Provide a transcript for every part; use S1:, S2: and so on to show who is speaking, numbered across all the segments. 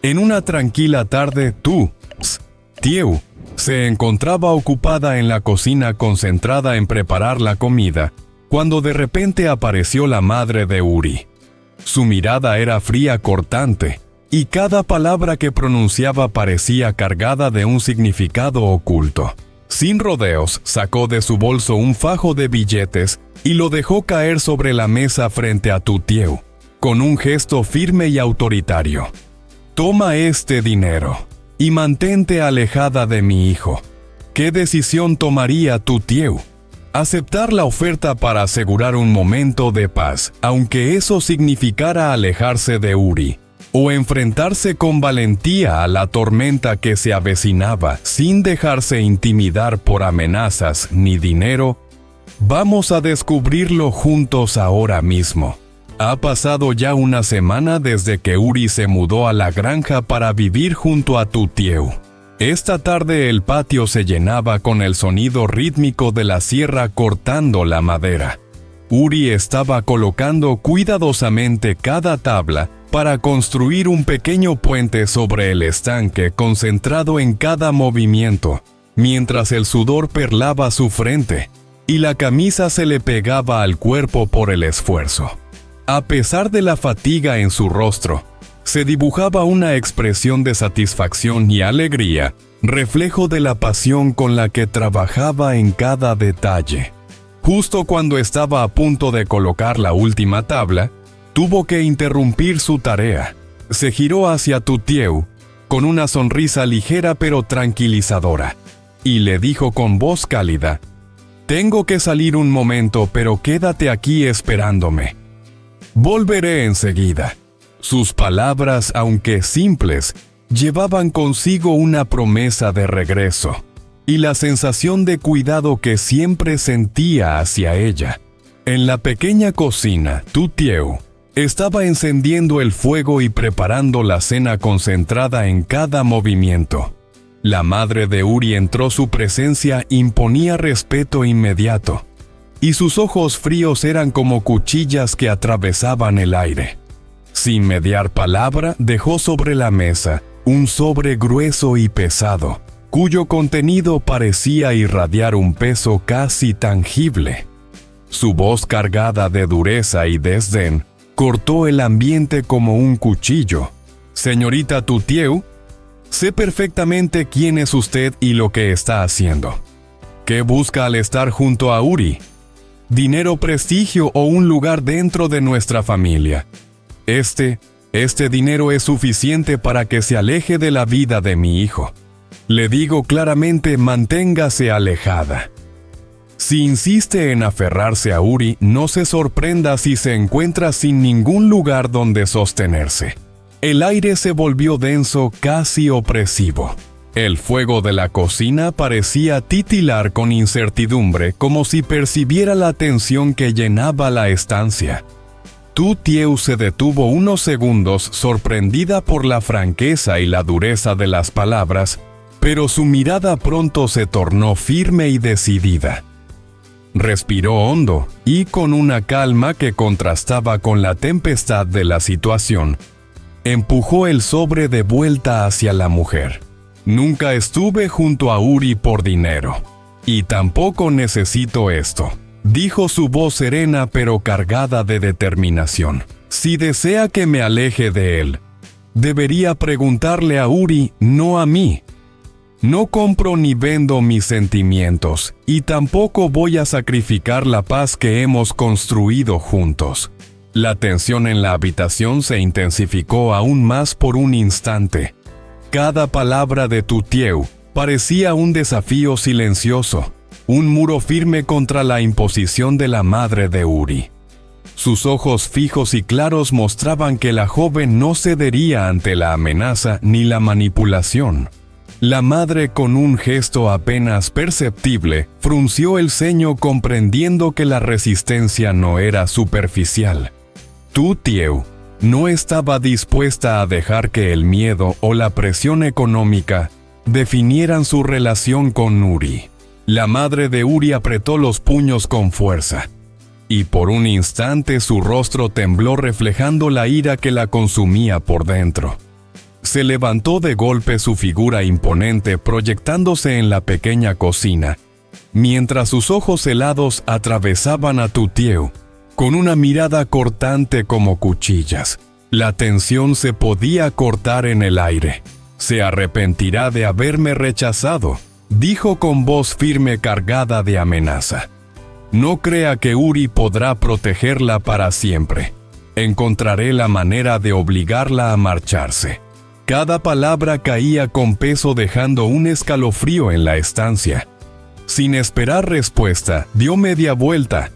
S1: En una tranquila tarde, Tieu se encontraba ocupada en la cocina concentrada en preparar la comida, cuando de repente apareció la madre de Uri. Su mirada era fría, cortante, y cada palabra que pronunciaba parecía cargada de un significado oculto. Sin rodeos, sacó de su bolso un fajo de billetes y lo dejó caer sobre la mesa frente a Tieu, con un gesto firme y autoritario. «Toma este dinero y mantente alejada de mi hijo». ¿Qué decisión tomaría Tieu? Aceptar la oferta para asegurar un momento de paz, aunque eso significara alejarse de Uri, o enfrentarse con valentía a la tormenta que se avecinaba sin dejarse intimidar por amenazas ni dinero. Vamos a descubrirlo juntos ahora mismo. Ha pasado ya una semana desde que Uri se mudó a la granja para vivir junto a Tieu. Esta tarde el patio se llenaba con el sonido rítmico de la sierra cortando la madera. Uri estaba colocando cuidadosamente cada tabla para construir un pequeño puente sobre el estanque, concentrado en cada movimiento, mientras el sudor perlaba su frente y la camisa se le pegaba al cuerpo por el esfuerzo. A pesar de la fatiga en su rostro, se dibujaba una expresión de satisfacción y alegría, reflejo de la pasión con la que trabajaba en cada detalle. Justo cuando estaba a punto de colocar la última tabla, tuvo que interrumpir su tarea. Se giró hacia Tieu, con una sonrisa ligera pero tranquilizadora, y le dijo con voz cálida: «Tengo que salir un momento, pero quédate aquí esperándome. Volveré enseguida». Sus palabras, aunque simples, llevaban consigo una promesa de regreso y la sensación de cuidado que siempre sentía hacia ella. En la pequeña cocina, Tieu estaba encendiendo el fuego y preparando la cena concentrada en cada movimiento. La madre de Uri entró. Su presencia imponía respeto inmediato, y sus ojos fríos eran como cuchillas que atravesaban el aire. Sin mediar palabra, dejó sobre la mesa un sobre grueso y pesado, cuyo contenido parecía irradiar un peso casi tangible. Su voz, cargada de dureza y desdén, cortó el ambiente como un cuchillo. «Señorita Tieu, sé perfectamente quién es usted y lo que está haciendo. ¿Qué busca al estar junto a Uri? ¿Dinero, prestigio o un lugar dentro de nuestra familia? Este dinero es suficiente para que se aleje de la vida de mi hijo. Le digo claramente, manténgase alejada. Si insiste en aferrarse a Uri, no se sorprenda si se encuentra sin ningún lugar donde sostenerse». El aire se volvió denso, casi opresivo. El fuego de la cocina parecía titilar con incertidumbre, como si percibiera la tensión que llenaba la estancia. Tieu se detuvo unos segundos, sorprendida por la franqueza y la dureza de las palabras, pero su mirada pronto se tornó firme y decidida. Respiró hondo y, con una calma que contrastaba con la tempestad de la situación, empujó el sobre de vuelta hacia la mujer. «Nunca estuve junto a Uri por dinero, y tampoco necesito esto», dijo su voz serena pero cargada de determinación. «Si desea que me aleje de él, debería preguntarle a Uri, no a mí. No compro ni vendo mis sentimientos, y tampoco voy a sacrificar la paz que hemos construido juntos». La tensión en la habitación se intensificó aún más por un instante. Cada palabra de Tieu parecía un desafío silencioso, un muro firme contra la imposición de la madre de Uri. Sus ojos fijos y claros mostraban que la joven no cedería ante la amenaza ni la manipulación. La madre, con un gesto apenas perceptible, frunció el ceño, comprendiendo que la resistencia no era superficial. Tieu no estaba dispuesta a dejar que el miedo o la presión económica definieran su relación con Uri. La madre de Uri apretó los puños con fuerza, y por un instante su rostro tembló, reflejando la ira que la consumía por dentro. Se levantó de golpe su figura imponente proyectándose en la pequeña cocina, mientras sus ojos helados atravesaban a Tutieu con una mirada cortante como cuchillas. La tensión se podía cortar en el aire. «Se arrepentirá de haberme rechazado», dijo con voz firme cargada de amenaza. «No crea que Uri podrá protegerla para siempre. Encontraré la manera de obligarla a marcharse». Cada palabra caía con peso dejando un escalofrío en la estancia. Sin esperar respuesta, dio media vuelta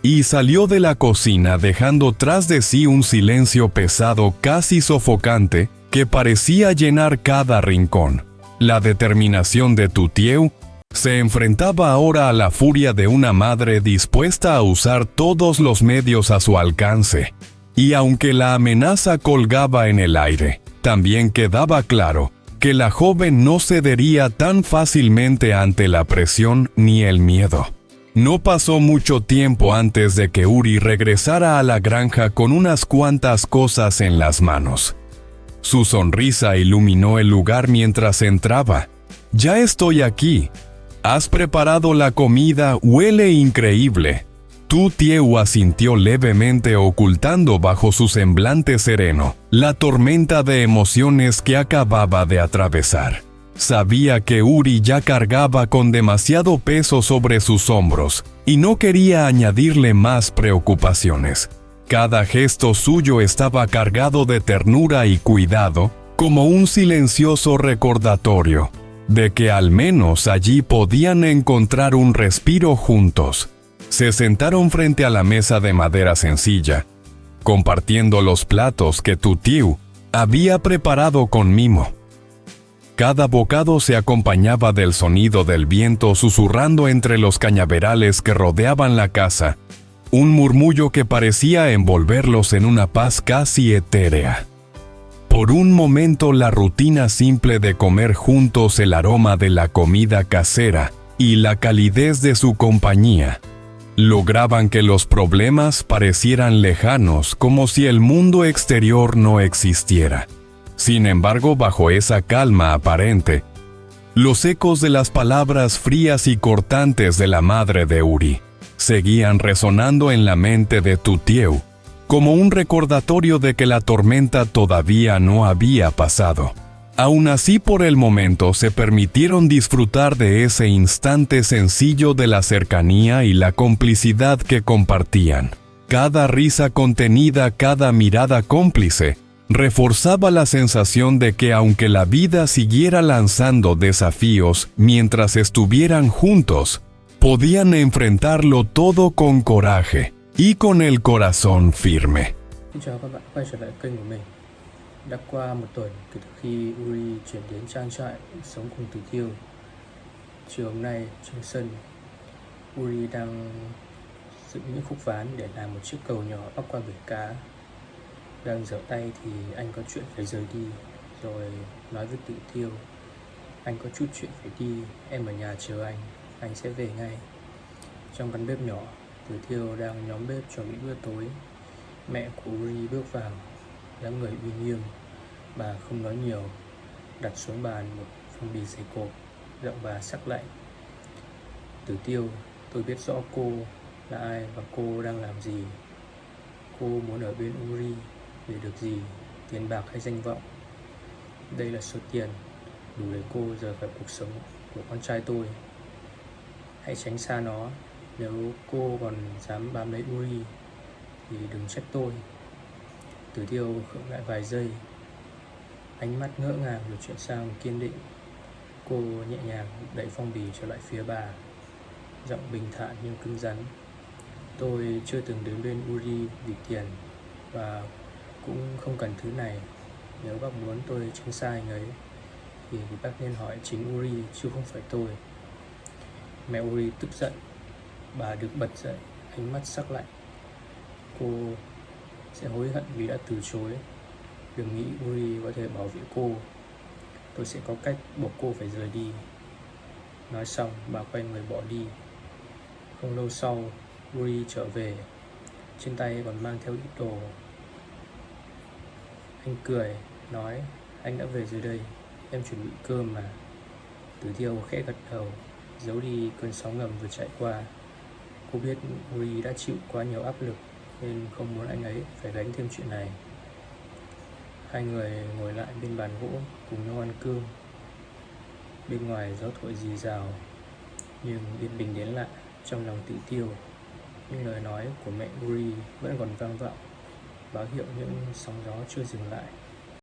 S1: y salió de la cocina dejando tras de sí un silencio pesado casi sofocante que parecía llenar cada rincón. La determinación de Tutieu se enfrentaba ahora a la furia de una madre dispuesta a usar todos los medios a su alcance. Y aunque la amenaza colgaba en el aire, también quedaba claro que la joven no cedería tan fácilmente ante la presión ni el miedo. No pasó mucho tiempo antes de que Uri regresara a la granja con unas cuantas cosas en las manos. Su sonrisa iluminó el lugar mientras entraba. «Ya estoy aquí. Has preparado la comida, huele increíble». Tutieu asintió levemente ocultando bajo su semblante sereno la tormenta de emociones que acababa de atravesar. Sabía que Uri ya cargaba con demasiado peso sobre sus hombros y no quería añadirle más preocupaciones. Cada gesto suyo estaba cargado de ternura y cuidado, como un silencioso recordatorio de que al menos allí podían encontrar un respiro juntos. Se sentaron frente a la mesa de madera sencilla, compartiendo los platos que Tutieu había preparado con mimo. Cada bocado se acompañaba del sonido del viento susurrando entre los cañaverales que rodeaban la casa, un murmullo que parecía envolverlos en una paz casi etérea. Por un momento la rutina simple de comer juntos, el aroma de la comida casera y la calidez de su compañía lograban que los problemas parecieran lejanos, como si el mundo exterior no existiera. Sin embargo, bajo esa calma aparente, los ecos de las palabras frías y cortantes de la madre de Uri seguían resonando en la mente de Tutieu, como un recordatorio de que la tormenta todavía no había pasado. Aún así, por el momento, se permitieron disfrutar de ese instante sencillo de la cercanía y la complicidad que compartían. Cada risa contenida, cada mirada cómplice, reforzaba la sensación de que aunque la vida siguiera lanzando desafíos mientras estuvieran juntos, podían enfrentarlo todo con coraje y con el corazón firme.
S2: Đã qua một tuần kể từ khi Uri chuyển đến trang trại sống cùng Tutieu. Chiều hôm nay trên sân, Uri đang dựng những khúc ván để làm một chiếc cầu nhỏ bắc qua bể cá. Đang giở tay thì anh có chuyện phải rời đi, rồi nói với Tutieu: "Anh có chút chuyện phải đi, em ở nhà chờ anh sẽ về ngay." Trong căn bếp nhỏ, Tutieu đang nhóm bếp chuẩn bị bữa tối. Mẹ của Uri bước vào, dáng người uy nghiêm. Bà không nói nhiều, đặt xuống bàn một phong bì giày cộp, giọng bà sắc lạnh: "Tutieu, tôi biết rõ cô là ai và cô đang làm gì. Cô muốn ở bên Uri để được gì, tiền bạc hay danh vọng? Đây là số tiền đủ để cô rời khỏi cuộc sống của con trai tôi. Hãy tránh xa nó. Nếu cô còn dám bám lấy Uri thì đừng trách tôi." Tutieu khựng lại vài giây, ánh mắt ngỡ ngàng rồi chuyển sang kiên định. Cô nhẹ nhàng đẩy phong bì trở lại phía bà, giọng bình thản nhưng cứng rắn: "Tôi chưa từng đến bên Uri vì tiền và cũng không cần thứ này. Nếu bác muốn tôi tránh xa anh ấy thì bác nên hỏi chính Uri chứ không phải tôi." Mẹ Uri tức giận, bà được bật dậy, ánh mắt sắc lạnh: "Cô sẽ hối hận vì đã từ chối. Đừng nghĩ Uri có thể bảo vệ cô. Tôi sẽ có cách buộc cô phải rời đi." Nói xong, bà quay người bỏ đi. Không lâu sau, Uri trở về, trên tay còn mang theo ít đồ. Anh cười, nói: Anh đã về rồi đây, em chuẩn bị cơm mà. Tử Tiêu khẽ gật đầu, giấu đi cơn sóng ngầm vừa chạy qua. Cô biết Uri đã chịu quá nhiều áp lực nên không muốn anh ấy phải gánh thêm chuyện này. Hai người ngồi lại bên bàn gỗ cùng nhau ăn cơm. Bên ngoài gió thổi rì rào, nhưng yên bình đến lạ trong lòng Tử Tiêu. Những lời nói của mẹ Uri vẫn còn vang vọng, báo hiệu những sóng gió chưa dừng lại.